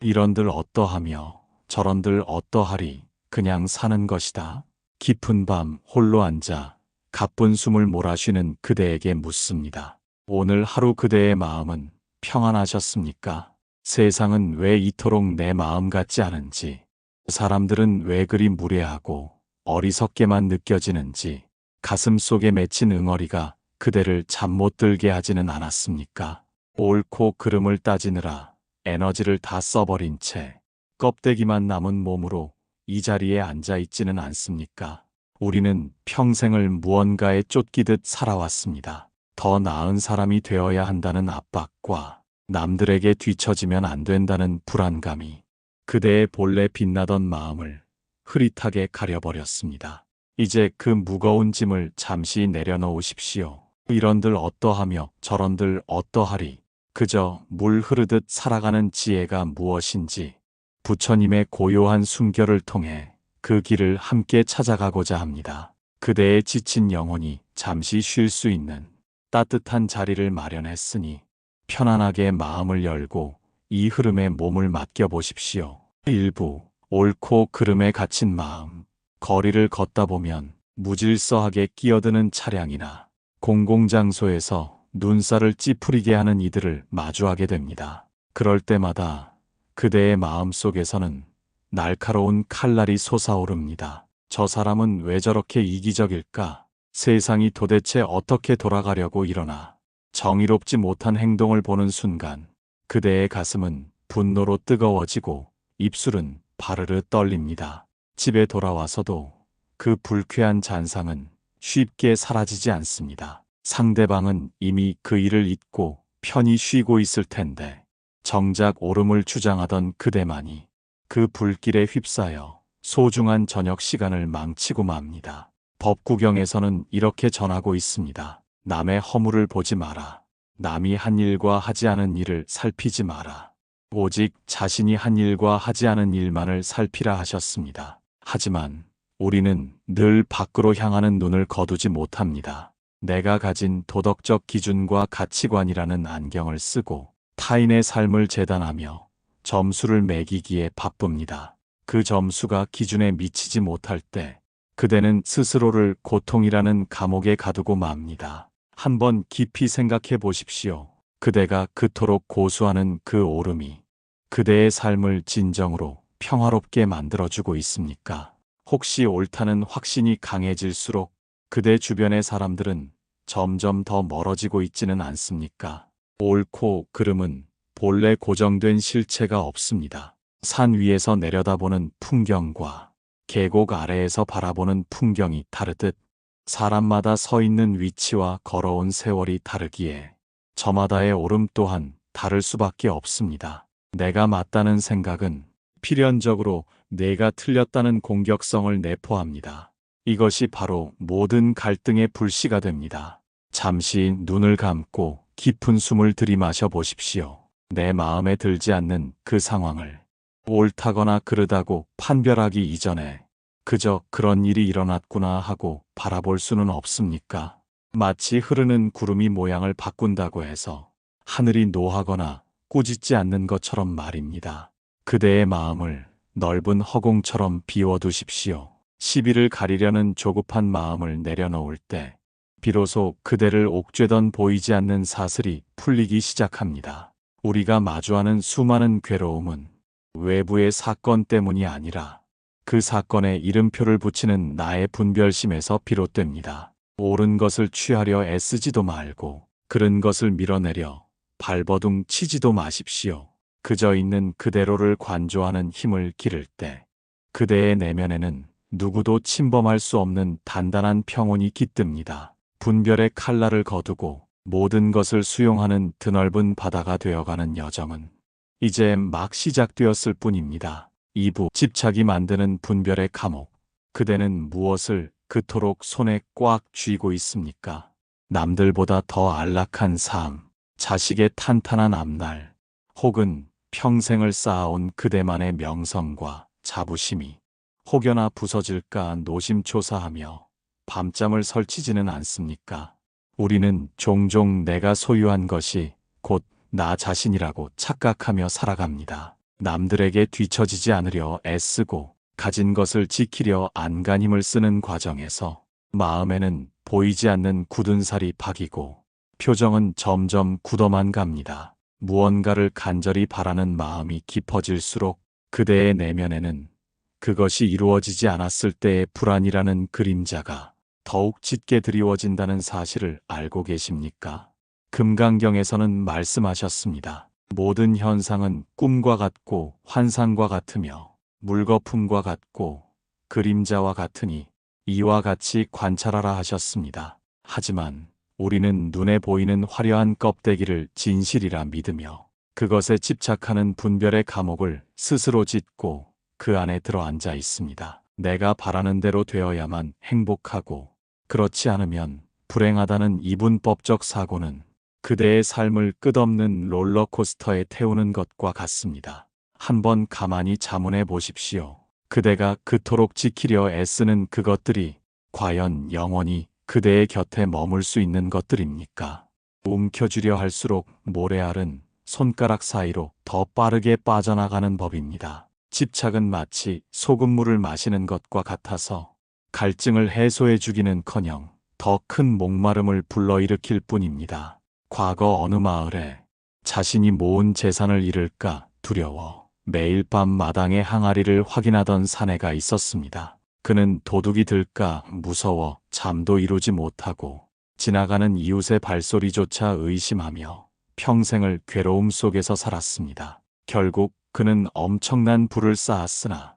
이런들 어떠하며 저런들 어떠하리. 그냥 사는 것이다. 깊은 밤 홀로 앉아 가쁜 숨을 몰아쉬는 그대에게 묻습니다. 오늘 하루 그대의 마음은 평안하셨습니까? 세상은 왜 이토록 내 마음 같지 않은지, 사람들은 왜 그리 무례하고 어리석게만 느껴지는지, 가슴 속에 맺힌 응어리가 그대를 잠 못 들게 하지는 않았습니까? 옳고 그름을 따지느라 에너지를 다 써버린 채 껍데기만 남은 몸으로 이 자리에 앉아 있지는 않습니까? 우리는 평생을 무언가에 쫓기듯 살아왔습니다. 더 나은 사람이 되어야 한다는 압박과 남들에게 뒤처지면 안 된다는 불안감이 그대의 본래 빛나던 마음을 흐릿하게 가려버렸습니다. 이제 그 무거운 짐을 잠시 내려놓으십시오. 이런들 어떠하며 저런들 어떠하리. 그저 물 흐르듯 살아가는 지혜가 무엇인지 부처님의 고요한 순결을 통해 그 길을 함께 찾아가고자 합니다. 그대의 지친 영혼이 잠시 쉴 수 있는 따뜻한 자리를 마련했으니 편안하게 마음을 열고 이 흐름에 몸을 맡겨보십시오. 일부 옳고 그름에 갇힌 마음. 거리를 걷다 보면 무질서하게 끼어드는 차량이나 공공장소에서 눈살을 찌푸리게 하는 이들을 마주하게 됩니다. 그럴 때마다 그대의 마음 속에서는 날카로운 칼날이 솟아오릅니다. 저 사람은 왜 저렇게 이기적일까? 세상이 도대체 어떻게 돌아가려고 이러나? 정의롭지 못한 행동을 보는 순간 그대의 가슴은 분노로 뜨거워지고 입술은 바르르 떨립니다. 집에 돌아와서도 그 불쾌한 잔상은 쉽게 사라지지 않습니다. 상대방은 이미 그 일을 잊고 편히 쉬고 있을 텐데 정작 옳음을 주장하던 그대만이 그 불길에 휩싸여 소중한 저녁 시간을 망치고 맙니다. 법구경에서는 이렇게 전하고 있습니다. 남의 허물을 보지 마라. 남이 한 일과 하지 않은 일을 살피지 마라. 오직 자신이 한 일과 하지 않은 일만을 살피라 하셨습니다. 하지만 우리는 늘 밖으로 향하는 눈을 거두지 못합니다. 내가 가진 도덕적 기준과 가치관이라는 안경을 쓰고 타인의 삶을 재단하며 점수를 매기기에 바쁩니다. 그 점수가 기준에 미치지 못할 때 그대는 스스로를 고통이라는 감옥에 가두고 맙니다. 한번 깊이 생각해 보십시오. 그대가 그토록 고수하는 그 옳음이 그대의 삶을 진정으로 평화롭게 만들어주고 있습니까? 혹시 옳다는 확신이 강해질수록 그대 주변의 사람들은 점점 더 멀어지고 있지는 않습니까? 옳고 그름은 본래 고정된 실체가 없습니다. 산 위에서 내려다보는 풍경과 계곡 아래에서 바라보는 풍경이 다르듯 사람마다 서 있는 위치와 걸어온 세월이 다르기에 저마다의 옳음 또한 다를 수밖에 없습니다. 내가 맞다는 생각은 필연적으로 내가 틀렸다는 공격성을 내포합니다. 이것이 바로 모든 갈등의 불씨가 됩니다. 잠시 눈을 감고 깊은 숨을 들이마셔 보십시오. 내 마음에 들지 않는 그 상황을 옳다거나 그르다고 판별하기 이전에 그저 그런 일이 일어났구나 하고 바라볼 수는 없습니까? 마치 흐르는 구름이 모양을 바꾼다고 해서 하늘이 노하거나 꾸짖지 않는 것처럼 말입니다. 그대의 마음을 넓은 허공처럼 비워두십시오. 시비를 가리려는 조급한 마음을 내려놓을 때 비로소 그대를 옥죄던 보이지 않는 사슬이 풀리기 시작합니다. 우리가 마주하는 수많은 괴로움은 외부의 사건 때문이 아니라 그 사건에 이름표를 붙이는 나의 분별심에서 비롯됩니다. 옳은 것을 취하려 애쓰지도 말고 그른 것을 밀어내려 발버둥 치지도 마십시오. 그저 있는 그대로를 관조하는 힘을 기를 때 그대의 내면에는 누구도 침범할 수 없는 단단한 평온이 깃듭니다. 분별의 칼날을 거두고 모든 것을 수용하는 드넓은 바다가 되어가는 여정은 이제 막 시작되었을 뿐입니다. 2부 집착이 만드는 분별의 감옥. 그대는 무엇을 그토록 손에 꽉 쥐고 있습니까? 남들보다 더 안락한 삶, 자식의 탄탄한 앞날, 혹은 평생을 쌓아온 그대만의 명성과 자부심이 혹여나 부서질까 노심초사하며 밤잠을 설치지는 않습니까? 우리는 종종 내가 소유한 것이 곧 나 자신이라고 착각하며 살아갑니다. 남들에게 뒤처지지 않으려 애쓰고 가진 것을 지키려 안간힘을 쓰는 과정에서 마음에는 보이지 않는 굳은 살이 박이고 표정은 점점 굳어만 갑니다. 무언가를 간절히 바라는 마음이 깊어질수록 그대의 내면에는 그것이 이루어지지 않았을 때의 불안이라는 그림자가 더욱 짙게 드리워진다는 사실을 알고 계십니까? 금강경에서는 말씀하셨습니다. 모든 현상은 꿈과 같고 환상과 같으며 물거품과 같고 그림자와 같으니 이와 같이 관찰하라 하셨습니다. 하지만 우리는 눈에 보이는 화려한 껍데기를 진실이라 믿으며 그것에 집착하는 분별의 감옥을 스스로 짓고 그 안에 들어앉아 있습니다. 내가 바라는 대로 되어야만 행복하고 그렇지 않으면 불행하다는 이분법적 사고는 그대의 삶을 끝없는 롤러코스터에 태우는 것과 같습니다. 한번 가만히 자문해 보십시오. 그대가 그토록 지키려 애쓰는 그것들이 과연 영원히 그대의 곁에 머물 수 있는 것들입니까? 움켜쥐려 할수록 모래알은 손가락 사이로 더 빠르게 빠져나가는 법입니다. 집착은 마치 소금물을 마시는 것과 같아서 갈증을 해소해 주기는커녕 더 큰 목마름을 불러일으킬 뿐입니다. 과거 어느 마을에 자신이 모은 재산을 잃을까 두려워 매일 밤 마당의 항아리를 확인하던 사내가 있었습니다. 그는 도둑이 들까 무서워 잠도 이루지 못하고 지나가는 이웃의 발소리조차 의심하며 평생을 괴로움 속에서 살았습니다. 결국 그는 엄청난 부를 쌓았으나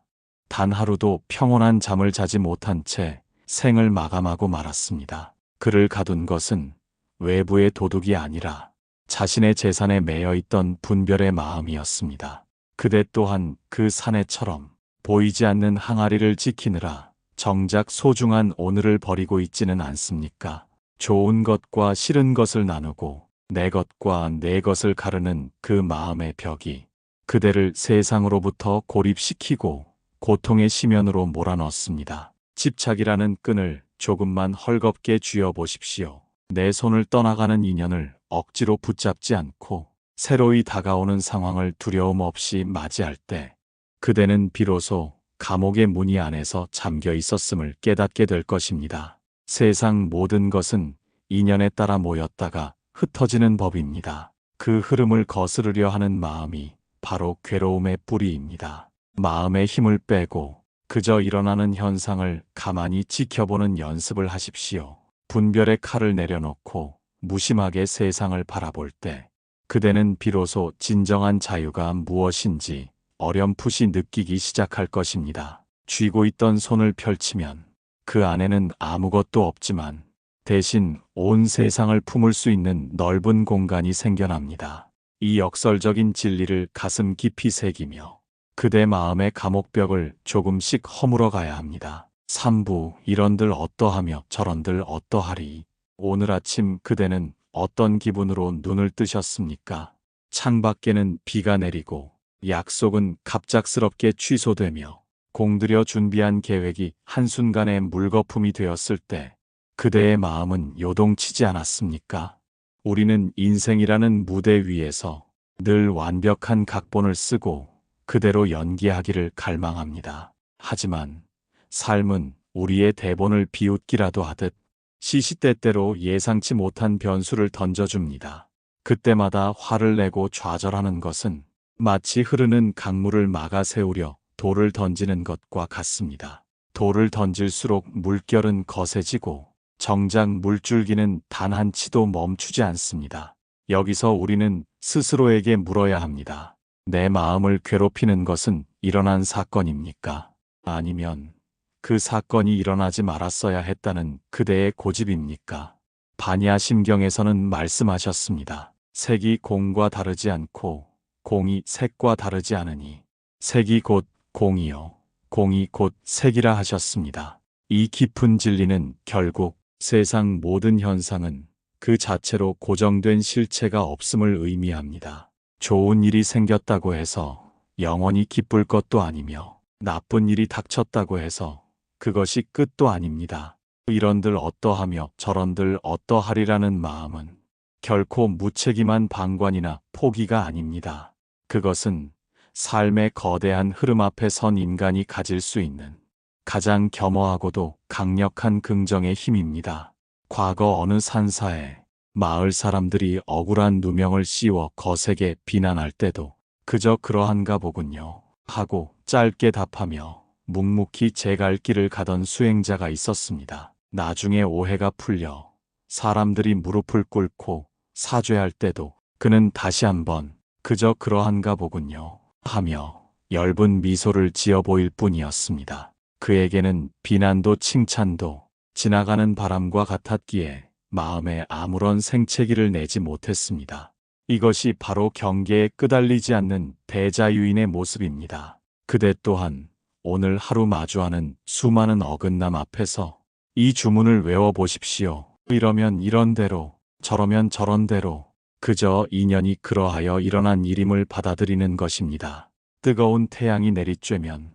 단 하루도 평온한 잠을 자지 못한 채 생을 마감하고 말았습니다. 그를 가둔 것은 외부의 도둑이 아니라 자신의 재산에 매여 있던 분별의 마음이었습니다. 그대 또한 그 사내처럼 보이지 않는 항아리를 지키느라 정작 소중한 오늘을 버리고 있지는 않습니까? 좋은 것과 싫은 것을 나누고 내 것과 내 것을 가르는 그 마음의 벽이 그대를 세상으로부터 고립시키고 고통의 심연으로 몰아넣습니다. 집착이라는 끈을 조금만 헐겁게 쥐어 보십시오. 내 손을 떠나가는 인연을 억지로 붙잡지 않고 새로이 다가오는 상황을 두려움 없이 맞이할 때 그대는 비로소 감옥의 무늬 안에서 잠겨 있었음을 깨닫게 될 것입니다. 세상 모든 것은 인연에 따라 모였다가 흩어지는 법입니다. 그 흐름을 거스르려 하는 마음이 바로 괴로움의 뿌리입니다. 마음의 힘을 빼고 그저 일어나는 현상을 가만히 지켜보는 연습을 하십시오. 분별의 칼을 내려놓고 무심하게 세상을 바라볼 때 그대는 비로소 진정한 자유가 무엇인지 어렴풋이 느끼기 시작할 것입니다. 쥐고 있던 손을 펼치면 그 안에는 아무것도 없지만 대신 온 세상을 품을 수 있는 넓은 공간이 생겨납니다. 이 역설적인 진리를 가슴 깊이 새기며 그대 마음의 감옥벽을 조금씩 허물어 가야 합니다. 3부 이런들 어떠하며 저런들 어떠하리. 오늘 아침 그대는 어떤 기분으로 눈을 뜨셨습니까? 창밖에는 비가 내리고 약속은 갑작스럽게 취소되며 공들여 준비한 계획이 한순간에 물거품이 되었을 때 그대의 마음은 요동치지 않았습니까? 우리는 인생이라는 무대 위에서 늘 완벽한 각본을 쓰고 그대로 연기하기를 갈망합니다. 하지만 삶은 우리의 대본을 비웃기라도 하듯 시시때때로 예상치 못한 변수를 던져줍니다. 그때마다 화를 내고 좌절하는 것은 마치 흐르는 강물을 막아 세우려 돌을 던지는 것과 같습니다. 돌을 던질수록 물결은 거세지고 정작 물줄기는 단 한 치도 멈추지 않습니다. 여기서 우리는 스스로에게 물어야 합니다. 내 마음을 괴롭히는 것은 일어난 사건입니까? 아니면 그 사건이 일어나지 말았어야 했다는 그대의 고집입니까? 반야심경에서는 말씀하셨습니다. 색이 공과 다르지 않고 공이 색과 다르지 않으니 색이 곧 공이요 공이 곧 색이라 하셨습니다. 이 깊은 진리는 결국 세상 모든 현상은 그 자체로 고정된 실체가 없음을 의미합니다. 좋은 일이 생겼다고 해서 영원히 기쁠 것도 아니며 나쁜 일이 닥쳤다고 해서 그것이 끝도 아닙니다. 이런들 어떠하며 저런들 어떠하리라는 마음은 결코 무책임한 방관이나 포기가 아닙니다. 그것은 삶의 거대한 흐름 앞에 선 인간이 가질 수 있는 가장 겸허하고도 강력한 긍정의 힘입니다. 과거 어느 산사에 마을 사람들이 억울한 누명을 씌워 거세게 비난할 때도 그저 그러한가 보군요 하고 짧게 답하며 묵묵히 제 갈 길을 가던 수행자가 있었습니다. 나중에 오해가 풀려 사람들이 무릎을 꿇고 사죄할 때도 그는 다시 한번 그저 그러한가 보군요 하며 엷은 미소를 지어 보일 뿐이었습니다. 그에게는 비난도 칭찬도 지나가는 바람과 같았기에 마음에 아무런 생채기를 내지 못했습니다. 이것이 바로 경계에 끄달리지 않는 대자유인의 모습입니다. 그대 또한 오늘 하루 마주하는 수많은 어긋남 앞에서 이 주문을 외워보십시오. 이러면 이런대로, 저러면 저런대로, 그저 인연이 그러하여 일어난 일임을 받아들이는 것입니다. 뜨거운 태양이 내리쬐면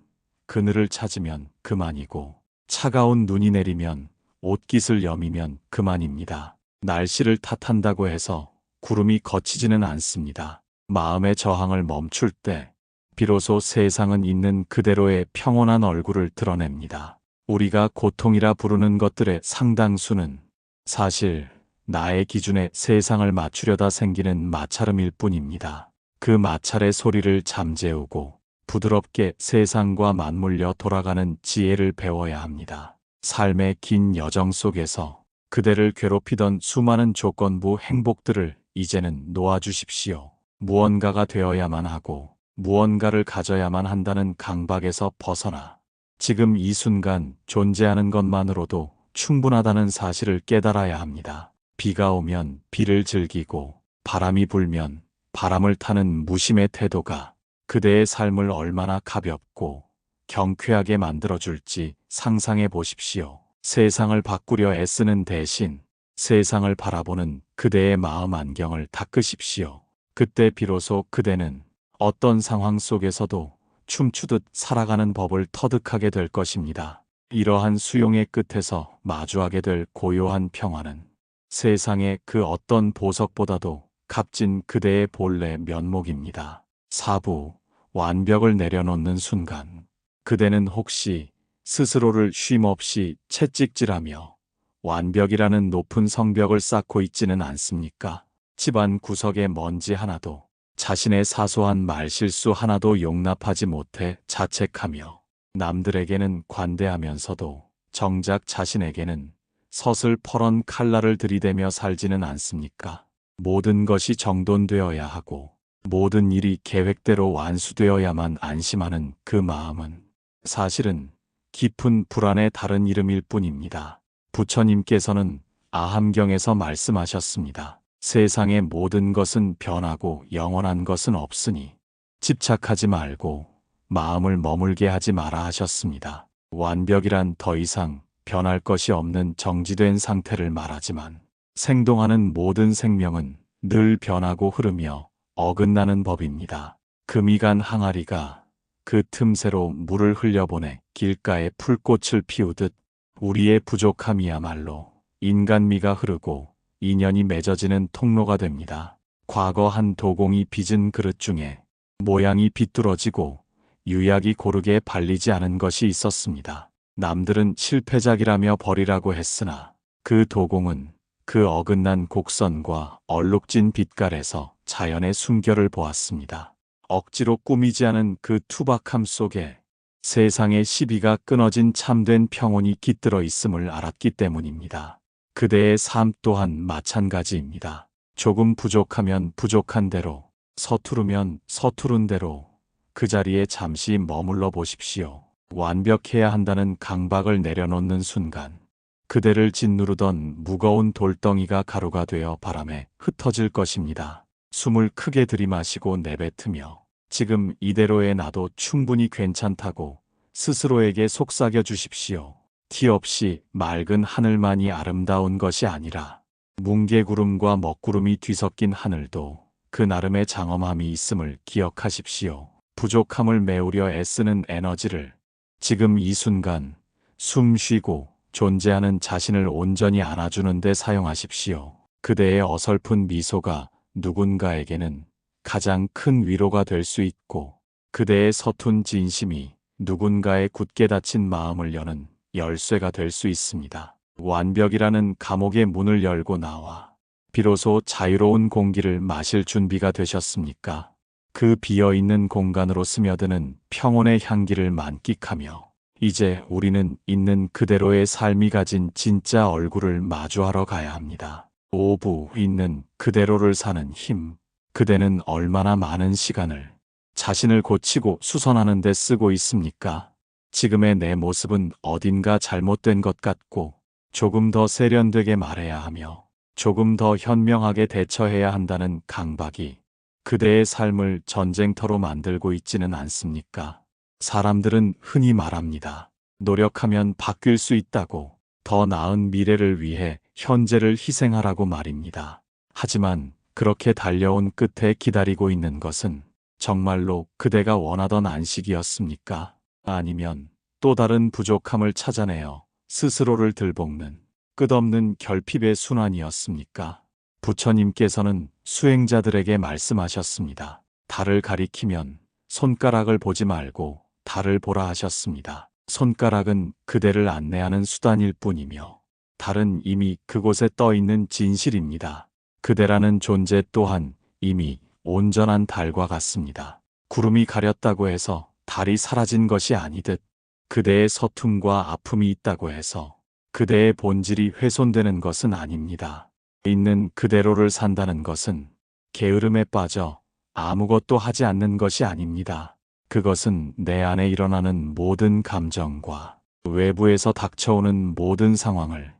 그늘을 찾으면 그만이고, 차가운 눈이 내리면 옷깃을 여미면 그만입니다. 날씨를 탓한다고 해서 구름이 걷히지는 않습니다. 마음의 저항을 멈출 때 비로소 세상은 있는 그대로의 평온한 얼굴을 드러냅니다. 우리가 고통이라 부르는 것들의 상당수는 사실 나의 기준에 세상을 맞추려다 생기는 마찰음일 뿐입니다. 그 마찰의 소리를 잠재우고 부드럽게 세상과 맞물려 돌아가는 지혜를 배워야 합니다. 삶의 긴 여정 속에서 그대를 괴롭히던 수많은 조건부 행복들을 이제는 놓아주십시오. 무언가가 되어야만 하고 무언가를 가져야만 한다는 강박에서 벗어나 지금 이 순간 존재하는 것만으로도 충분하다는 사실을 깨달아야 합니다. 비가 오면 비를 즐기고 바람이 불면 바람을 타는 무심의 태도가 그대의 삶을 얼마나 가볍고 경쾌하게 만들어줄지 상상해 보십시오. 세상을 바꾸려 애쓰는 대신 세상을 바라보는 그대의 마음 안경을 닦으십시오. 그때 비로소 그대는 어떤 상황 속에서도 춤추듯 살아가는 법을 터득하게 될 것입니다. 이러한 수용의 끝에서 마주하게 될 고요한 평화는 세상의 그 어떤 보석보다도 값진 그대의 본래 면목입니다. 4부 완벽을 내려놓는 순간 그대는 혹시 스스로를 쉼없이 채찍질하며 완벽이라는 높은 성벽을 쌓고 있지는 않습니까? 집안 구석의 먼지 하나도 자신의 사소한 말실수 하나도 용납하지 못해 자책하며 남들에게는 관대하면서도 정작 자신에게는 서슬퍼런 칼날을 들이대며 살지는 않습니까? 모든 것이 정돈되어야 하고 모든 일이 계획대로 완수되어야만 안심하는 그 마음은 사실은 깊은 불안의 다른 이름일 뿐입니다. 부처님께서는 아함경에서 말씀하셨습니다. 세상의 모든 것은 변하고 영원한 것은 없으니 집착하지 말고 마음을 머물게 하지 마라 하셨습니다. 완벽이란 더 이상 변할 것이 없는 정지된 상태를 말하지만 생동하는 모든 생명은 늘 변하고 흐르며 어긋나는 법입니다. 금이 간 항아리가 그 틈새로 물을 흘려보내 길가에 풀꽃을 피우듯 우리의 부족함이야말로 인간미가 흐르고 인연이 맺어지는 통로가 됩니다. 과거 한 도공이 빚은 그릇 중에 모양이 비뚤어지고 유약이 고르게 발리지 않은 것이 있었습니다. 남들은 실패작이라며 버리라고 했으나 그 도공은 그 어긋난 곡선과 얼룩진 빛깔에서 자연의 숨결을 보았습니다. 억지로 꾸미지 않은 그 투박함 속에 세상의 시비가 끊어진 참된 평온이 깃들어 있음을 알았기 때문입니다. 그대의 삶 또한 마찬가지입니다. 조금 부족하면 부족한 대로, 서투르면 서투른 대로 그 자리에 잠시 머물러 보십시오. 완벽해야 한다는 강박을 내려놓는 순간 그대를 짓누르던 무거운 돌덩이가 가루가 되어 바람에 흩어질 것입니다. 숨을 크게 들이마시고 내뱉으며 지금 이대로의 나도 충분히 괜찮다고 스스로에게 속삭여 주십시오. 티 없이 맑은 하늘만이 아름다운 것이 아니라 뭉게구름과 먹구름이 뒤섞인 하늘도 그 나름의 장엄함이 있음을 기억하십시오. 부족함을 메우려 애쓰는 에너지를 지금 이 순간 숨 쉬고 존재하는 자신을 온전히 안아주는 데 사용하십시오. 그대의 어설픈 미소가 누군가에게는 가장 큰 위로가 될 수 있고 그대의 서툰 진심이 누군가의 굳게 닫힌 마음을 여는 열쇠가 될 수 있습니다. 완벽이라는 감옥의 문을 열고 나와 비로소 자유로운 공기를 마실 준비가 되셨습니까? 그 비어있는 공간으로 스며드는 평온의 향기를 만끽하며 이제 우리는 있는 그대로의 삶이 가진 진짜 얼굴을 마주하러 가야 합니다. 오부 있는 그대로를 사는 힘. 그대는 얼마나 많은 시간을 자신을 고치고 수선하는 데 쓰고 있습니까? 지금의 내 모습은 어딘가 잘못된 것 같고 조금 더 세련되게 말해야 하며 조금 더 현명하게 대처해야 한다는 강박이 그대의 삶을 전쟁터로 만들고 있지는 않습니까? 사람들은 흔히 말합니다. 노력하면 바뀔 수 있다고, 더 나은 미래를 위해 현재를 희생하라고 말입니다. 하지만 그렇게 달려온 끝에 기다리고 있는 것은 정말로 그대가 원하던 안식이었습니까? 아니면 또 다른 부족함을 찾아내어 스스로를 들볶는 끝없는 결핍의 순환이었습니까? 부처님께서는 수행자들에게 말씀하셨습니다. 달을 가리키면 손가락을 보지 말고 달을 보라 하셨습니다. 손가락은 그대를 안내하는 수단일 뿐이며 달은 이미 그곳에 떠 있는 진실입니다. 그대라는 존재 또한 이미 온전한 달과 같습니다. 구름이 가렸다고 해서 달이 사라진 것이 아니듯 그대의 서툼과 아픔이 있다고 해서 그대의 본질이 훼손되는 것은 아닙니다. 있는 그대로를 산다는 것은 게으름에 빠져 아무것도 하지 않는 것이 아닙니다. 그것은 내 안에 일어나는 모든 감정과 외부에서 닥쳐오는 모든 상황을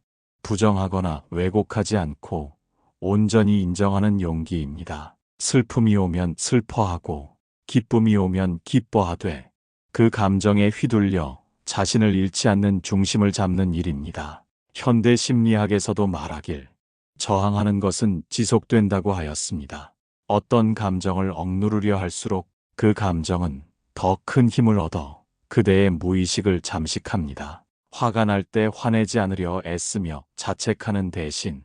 부정하거나 왜곡하지 않고 온전히 인정하는 용기입니다. 슬픔이 오면 슬퍼하고 기쁨이 오면 기뻐하되 그 감정에 휘둘려 자신을 잃지 않는 중심을 잡는 일입니다. 현대 심리학에서도 말하길 저항하는 것은 지속된다고 하였습니다. 어떤 감정을 억누르려 할수록 그 감정은 더 큰 힘을 얻어 그대의 무의식을 잠식합니다. 화가 날 때 화내지 않으려 애쓰며 자책하는 대신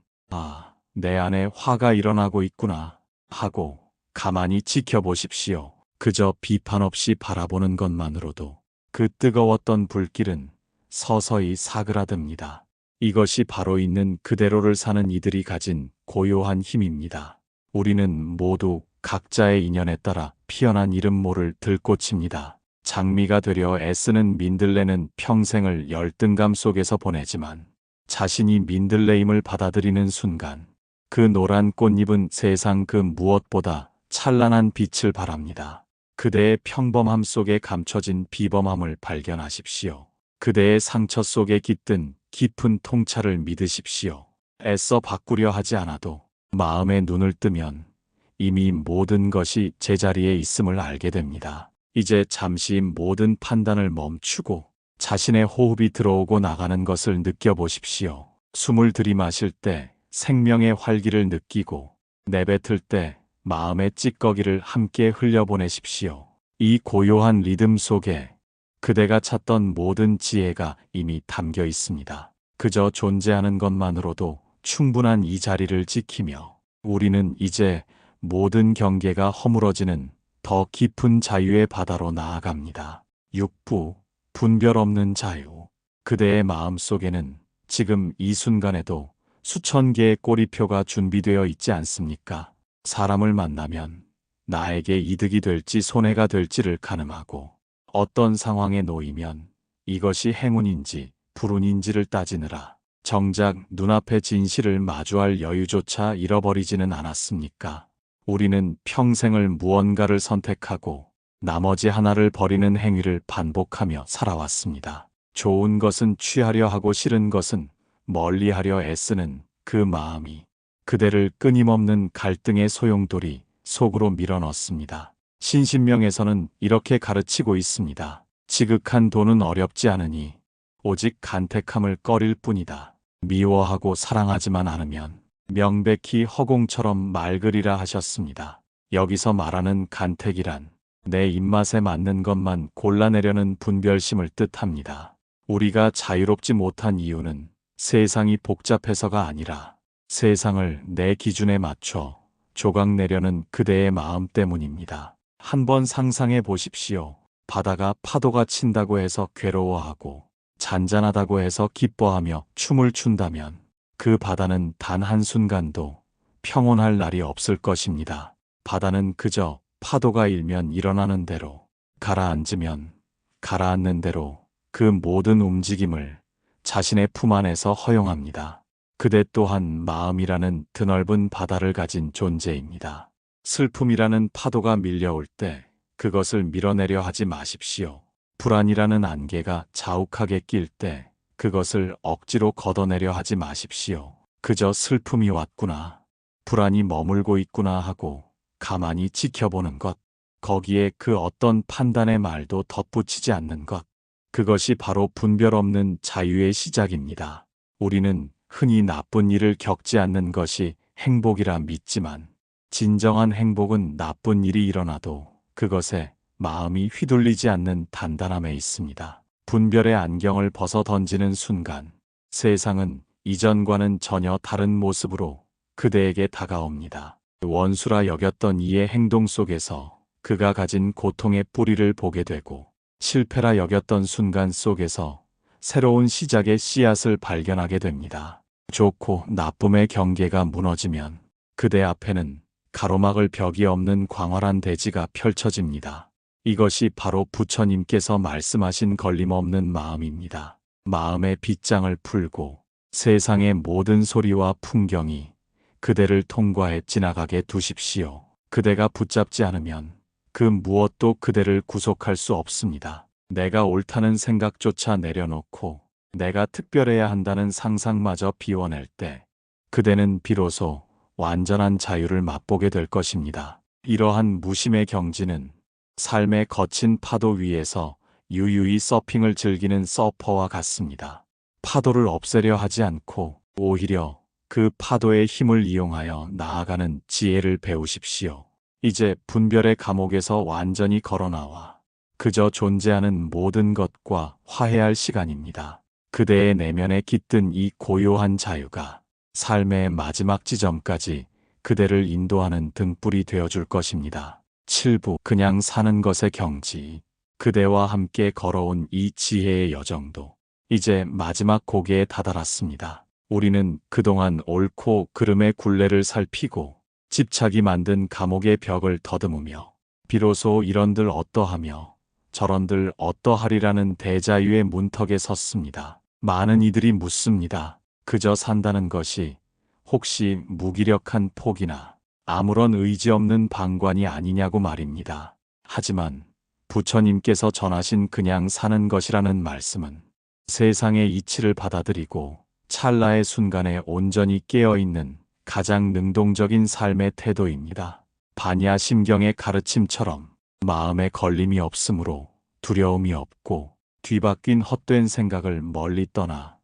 내 안에 화가 일어나고 있구나 하고 가만히 지켜보십시오. 그저 비판 없이 바라보는 것만으로도 그 뜨거웠던 불길은 서서히 사그라듭니다. 이것이 바로 있는 그대로를 사는 이들이 가진 고요한 힘입니다. 우리는 모두 각자의 인연에 따라 피어난 이름 모를 들꽃입니다. 장미가 되려 애쓰는 민들레는 평생을 열등감 속에서 보내지만 자신이 민들레임을 받아들이는 순간 그 노란 꽃잎은 세상 그 무엇보다 찬란한 빛을 발합니다. 그대의 평범함 속에 감춰진 비범함을 발견하십시오. 그대의 상처 속에 깃든 깊은 통찰을 믿으십시오. 애써 바꾸려 하지 않아도 마음의 눈을 뜨면 이미 모든 것이 제자리에 있음을 알게 됩니다. 이제 잠시 모든 판단을 멈추고 자신의 호흡이 들어오고 나가는 것을 느껴보십시오. 숨을 들이마실 때 생명의 활기를 느끼고 내뱉을 때 마음의 찌꺼기를 함께 흘려보내십시오. 이 고요한 리듬 속에 그대가 찾던 모든 지혜가 이미 담겨 있습니다. 그저 존재하는 것만으로도 충분한 이 자리를 지키며 우리는 이제 모든 경계가 허물어지는 더 깊은 자유의 바다로 나아갑니다. 육부, 분별 없는 자유. 그대의 마음 속에는 지금 이 순간에도 수천 개의 꼬리표가 준비되어 있지 않습니까? 사람을 만나면 나에게 이득이 될지 손해가 될지를 가늠하고 어떤 상황에 놓이면 이것이 행운인지 불운인지를 따지느라 정작 눈앞의 진실을 마주할 여유조차 잃어버리지는 않았습니까? 우리는 평생을 무언가를 선택하고 나머지 하나를 버리는 행위를 반복하며 살아왔습니다. 좋은 것은 취하려 하고 싫은 것은 멀리하려 애쓰는 그 마음이 그대를 끊임없는 갈등의 소용돌이 속으로 밀어넣습니다. 신신명에서는 이렇게 가르치고 있습니다. 지극한 돈은 어렵지 않으니 오직 간택함을 꺼릴 뿐이다. 미워하고 사랑하지만 않으면 명백히 허공처럼 맑으리라 하셨습니다. 여기서 말하는 간택이란 내 입맛에 맞는 것만 골라내려는 분별심을 뜻합니다. 우리가 자유롭지 못한 이유는 세상이 복잡해서가 아니라 세상을 내 기준에 맞춰 조각내려는 그대의 마음 때문입니다. 한번 상상해 보십시오. 바다가 파도가 친다고 해서 괴로워하고 잔잔하다고 해서 기뻐하며 춤을 춘다면 그 바다는 단 한순간도 평온할 날이 없을 것입니다. 바다는 그저 파도가 일면 일어나는 대로, 가라앉으면 가라앉는 대로 그 모든 움직임을 자신의 품 안에서 허용합니다. 그대 또한 마음이라는 드넓은 바다를 가진 존재입니다. 슬픔이라는 파도가 밀려올 때 그것을 밀어내려 하지 마십시오. 불안이라는 안개가 자욱하게 낄 때 그것을 억지로 걷어내려 하지 마십시오. 그저 슬픔이 왔구나, 불안이 머물고 있구나 하고 가만히 지켜보는 것, 거기에 그 어떤 판단의 말도 덧붙이지 않는 것, 그것이 바로 분별 없는 자유의 시작입니다. 우리는 흔히 나쁜 일을 겪지 않는 것이 행복이라 믿지만 진정한 행복은 나쁜 일이 일어나도 그것에 마음이 휘둘리지 않는 단단함에 있습니다. 분별의 안경을 벗어 던지는 순간 세상은 이전과는 전혀 다른 모습으로 그대에게 다가옵니다. 원수라 여겼던 이의 행동 속에서 그가 가진 고통의 뿌리를 보게 되고 실패라 여겼던 순간 속에서 새로운 시작의 씨앗을 발견하게 됩니다. 좋고 나쁨의 경계가 무너지면 그대 앞에는 가로막을 벽이 없는 광활한 대지가 펼쳐집니다. 이것이 바로 부처님께서 말씀하신 걸림없는 마음입니다. 마음의 빗장을 풀고 세상의 모든 소리와 풍경이 그대를 통과해 지나가게 두십시오. 그대가 붙잡지 않으면 그 무엇도 그대를 구속할 수 없습니다. 내가 옳다는 생각조차 내려놓고 내가 특별해야 한다는 상상마저 비워낼 때 그대는 비로소 완전한 자유를 맛보게 될 것입니다. 이러한 무심의 경지는 삶의 거친 파도 위에서 유유히 서핑을 즐기는 서퍼와 같습니다. 파도를 없애려 하지 않고 오히려 그 파도의 힘을 이용하여 나아가는 지혜를 배우십시오. 이제 분별의 감옥에서 완전히 걸어나와 그저 존재하는 모든 것과 화해할 시간입니다. 그대의 내면에 깃든 이 고요한 자유가 삶의 마지막 지점까지 그대를 인도하는 등불이 되어줄 것입니다. 7부 그냥 사는 것의 경지, 그대와 함께 걸어온 이 지혜의 여정도 이제 마지막 고개에 다다랐습니다. 우리는 그동안 옳고 그름의 굴레를 살피고 집착이 만든 감옥의 벽을 더듬으며 비로소 이런들 어떠하며 저런들 어떠하리라는 대자유의 문턱에 섰습니다. 많은 이들이 묻습니다. 그저 산다는 것이 혹시 무기력한 포기나 아무런 의지 없는 방관이 아니냐고 말입니다. 하지만 부처님께서 전하신 그냥 사는 것이라는 말씀은 세상의 이치를 받아들이고 찰나의 순간에 온전히 깨어있는 가장 능동적인 삶의 태도입니다. 반야심경의 가르침처럼 마음에 걸림이 없으므로 두려움이 없고 뒤바뀐 헛된 생각을 멀리 떠나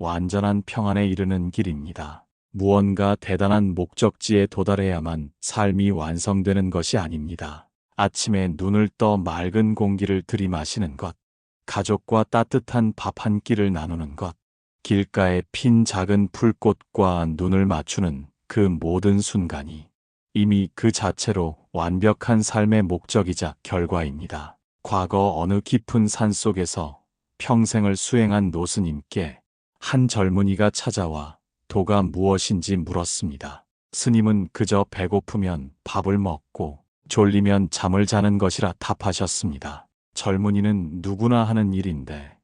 완전한 평안에 이르는 길입니다. 무언가 대단한 목적지에 도달해야만 삶이 완성되는 것이 아닙니다. 아침에 눈을 떠 맑은 공기를 들이마시는 것, 가족과 따뜻한 밥 한 끼를 나누는 것, 길가에 핀 작은 풀꽃과 눈을 맞추는 그 모든 순간이 이미 그 자체로 완벽한 삶의 목적이자 결과입니다. 과거 어느 깊은 산속에서 평생을 수행한 노스님께 한 젊은이가 찾아와 도가 무엇인지 물었습니다. 스님은 그저 배고프면 밥을 먹고 졸리면 잠을 자는 것이라 답하셨습니다. 젊은이는 누구나 하는 일인데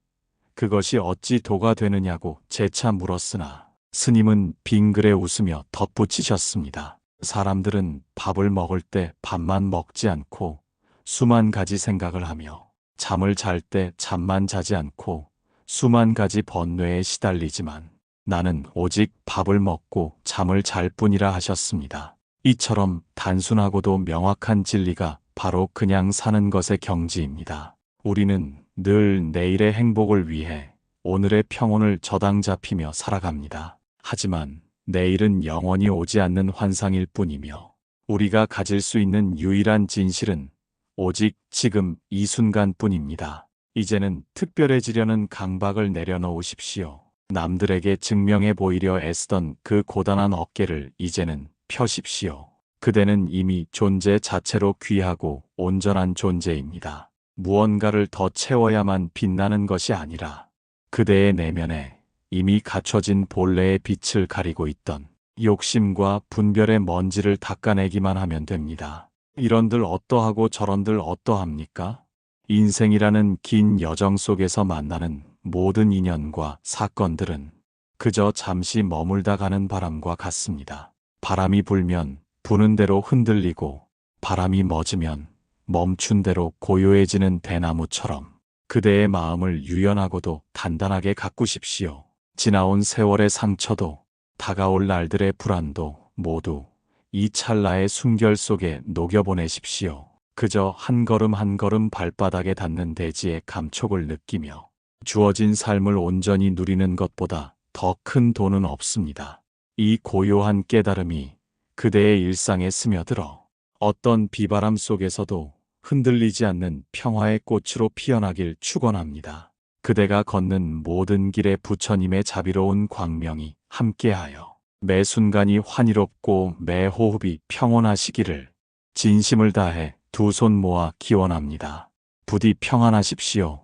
그것이 어찌 도가 되느냐고 재차 물었으나 스님은 빙그레 웃으며 덧붙이셨습니다. 사람들은 밥을 먹을 때 밥만 먹지 않고 수만 가지 생각을 하며 잠을 잘 때 잠만 자지 않고 수만 가지 번뇌에 시달리지만 나는 오직 밥을 먹고 잠을 잘 뿐이라 하셨습니다. 이처럼 단순하고도 명확한 진리가 바로 그냥 사는 것의 경지입니다. 우리는 늘 내일의 행복을 위해 오늘의 평온을 저당 잡히며 살아갑니다. 하지만 내일은 영원히 오지 않는 환상일 뿐이며 우리가 가질 수 있는 유일한 진실은 오직 지금 이 순간뿐입니다. 이제는 특별해지려는 강박을 내려놓으십시오. 남들에게 증명해 보이려 애쓰던 그 고단한 어깨를 이제는 펴십시오. 그대는 이미 존재 자체로 귀하고 온전한 존재입니다. 무언가를 더 채워야만 빛나는 것이 아니라 그대의 내면에 이미 갖춰진 본래의 빛을 가리고 있던 욕심과 분별의 먼지를 닦아내기만 하면 됩니다. 이런들 어떠하고 저런들 어떠합니까? 인생이라는 긴 여정 속에서 만나는 모든 인연과 사건들은 그저 잠시 머물다 가는 바람과 같습니다. 바람이 불면 부는 대로 흔들리고 바람이 멎으면 멈춘 대로 고요해지는 대나무처럼 그대의 마음을 유연하고도 단단하게 가꾸십시오. 지나온 세월의 상처도 다가올 날들의 불안도 모두 이 찰나의 숨결 속에 녹여보내십시오. 그저 한 걸음 한 걸음 발바닥에 닿는 대지의 감촉을 느끼며 주어진 삶을 온전히 누리는 것보다 더 큰 돈은 없습니다. 이 고요한 깨달음이 그대의 일상에 스며들어 어떤 비바람 속에서도 흔들리지 않는 평화의 꽃으로 피어나길 축원합니다. 그대가 걷는 모든 길에 부처님의 자비로운 광명이 함께하여 매 순간이 환희롭고 매 호흡이 평온하시기를 진심을 다해 두 손 모아 기원합니다. 부디 평안하십시오.